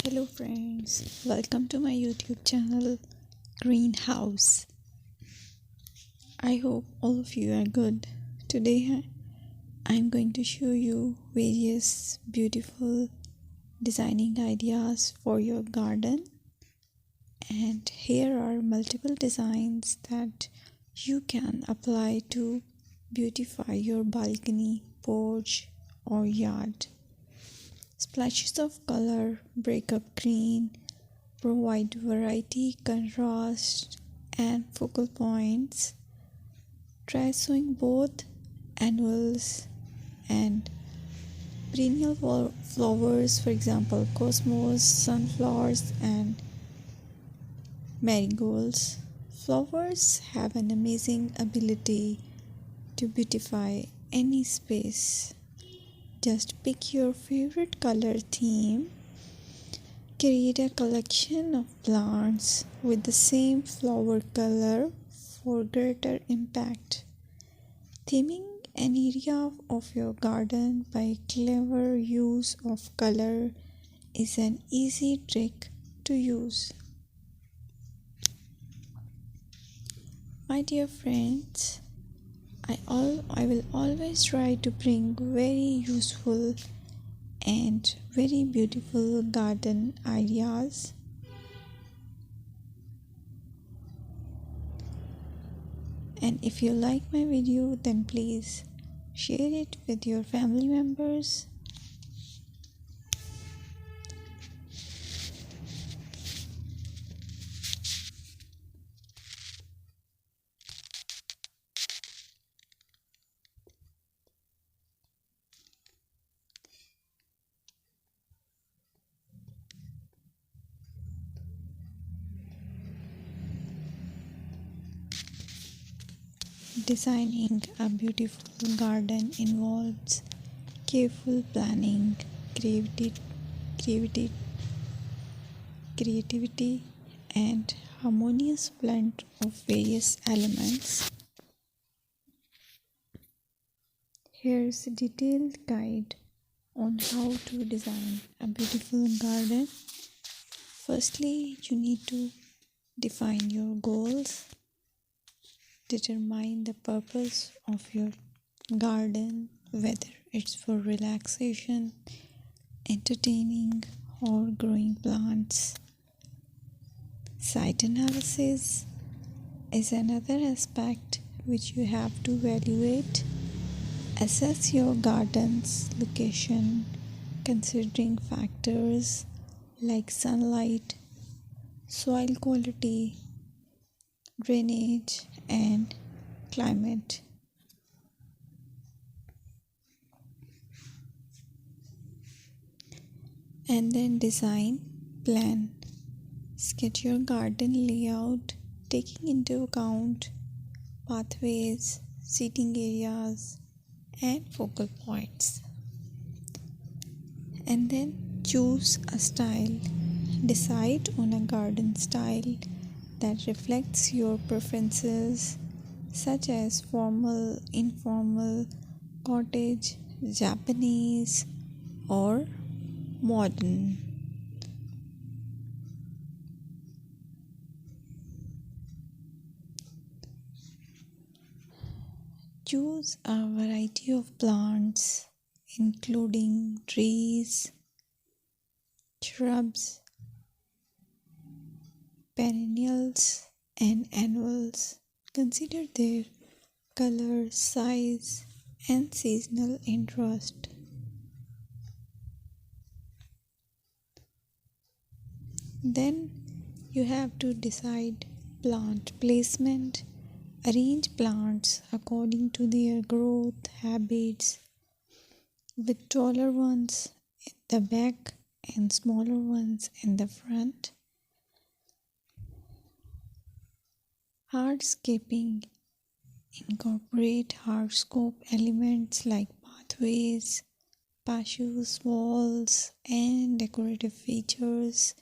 Hello friends, welcome to my YouTube channel Greenhouse. I hope all of you are good. Today I'm going to show you various beautiful designing ideas for your garden, and here are multiple designs that you can apply to beautify your balcony, porch or yard. Splashes of color break up green, provide variety, contrast, and focal points. Try sowing both annuals and perennial flowers, for example, cosmos, sunflowers, and marigolds. Flowers have an amazing ability to beautify any space. Just pick your favorite color theme. Create a collection of plants with the same flower color for greater impact. Theming an area of your garden by clever use of color is an easy trick to use. My dear friends, I will always try to bring very useful and very beautiful garden ideas. And if you like my video, then please share it with your family members. Designing a beautiful garden involves careful planning, creativity, and harmonious blend of various elements. Here's a detailed guide on how to design a beautiful garden. Firstly, you need to define your goals. Determine the purpose of your garden, whether it's for relaxation, entertaining, or growing plants. Site analysis is another aspect which you have to evaluate. Assess your garden's location, considering factors like sunlight, soil quality, drainage, and climate. And then design plan. Sketch your garden layout, taking into account pathways, seating areas, and focal points. And then choose a style. Decide on a garden style that reflects your preferences, such as formal, informal, cottage, Japanese, or modern. Choose a variety of plants, including trees, shrubs, perennials, and annuals. Consider their color, size, and seasonal interest. Then you have to decide plant placement. Arrange plants according to their growth habits, with taller ones in the back and smaller ones in the front. Hardscaping. Incorporate hardscape elements like pathways, patios, walls, and decorative features